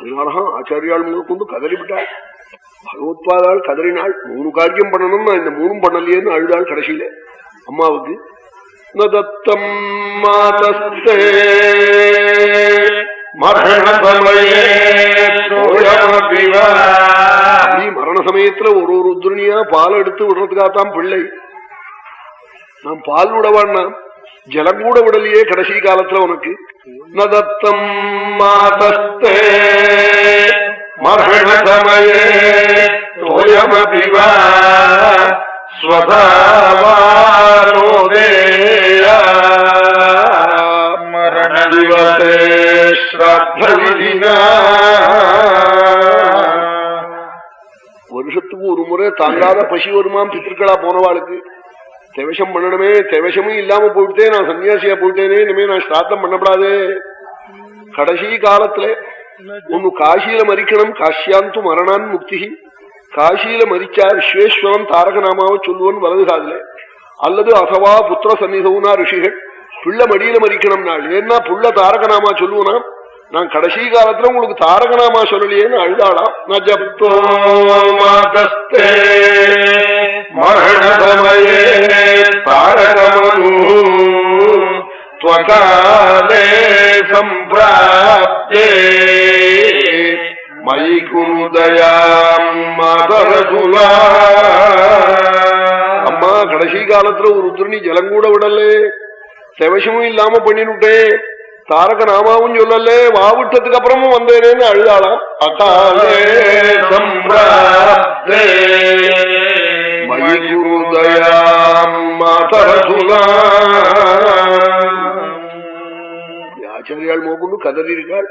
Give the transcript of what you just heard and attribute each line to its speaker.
Speaker 1: அதனாலதான் ஆச்சாரியால் முதற்கொண்டு கதறிவிட்டாள். பகவத்பாதாள் கதறினாள். 3 காரியம் பண்ணணும், நான் இந்த 3 பண்ணலையேன்னு அழுதாள். கடைசியில அம்மாவுக்கு நதத்தம் மாதஸ்தே மரண சமயத்துல ஒரு உத்ரணியா பால் எடுத்து விடுறதுக்காகத்தான் பிள்ளை. நான் பால் விடவான்னா ஜலம் கூட விடலையே கடைசி காலத்துல உனக்கு. நதத்தம் மாதஸ்தே மரண சமயே தோயமபிவா ஸ்வதாவாரோதேயா மரண திவசே ஸ்ராத்த விதினா. வருஷத்துக்கு ஒரு முறை தாங்காத பசி வருமாம் பித்திருக்களா போனவாளுக்கு. தேவசம் பண்ணணுமே, தேவசமும் இல்லாம போயிட்டே நான் சன்னியாசியா போயிட்டேனே, இனிமே நான் ஸ்ராத்தம் பண்ணப்படாதே. கடைசி காலத்துல ஒன்னு காசியில மறிக்கணும், காசியாந்து மரணான் முக்தி. காசியில மறிச்சா விஸ்வேஸ்வரன் தாரகநாமாவை சொல்லுவன் வலது காதுல, அல்லது அசவா புத்திர சன்னிதவுனா ரிஷிகள் பிள்ளை மடியில மறிக்கணும் நாள். ஏன்னா புள்ள தாரகநாமா சொல்லுவனா, நான் கடைசி காலத்துல உங்களுக்கு தாரகநாமா சொல்லலையேன்னு அழுதாளாம். நஜப்தோ மாதஸ்தே மரணசமயே தாரகமனு த்வகாலே சம்பிராப்தே மயி குருதயாம் மாதரசுலா. அம்மா கடைசி காலத்துல ஒரு ருத்ரணி ஜலம் கூட விடலே, தேவசமும் இல்லாம பண்ணிவிட்டே, தாரக நாமாவும் சொல்லலே, வாவிட்டதுக்கு அப்புறமும் வந்தேனேன்னு அழுதாளாம். அகாலே சம்பிராப்தே மயி குருதயாம் மாதரசுலா. ஆச்சாரியால் மோகுன்னு கதறி இருக்காள்.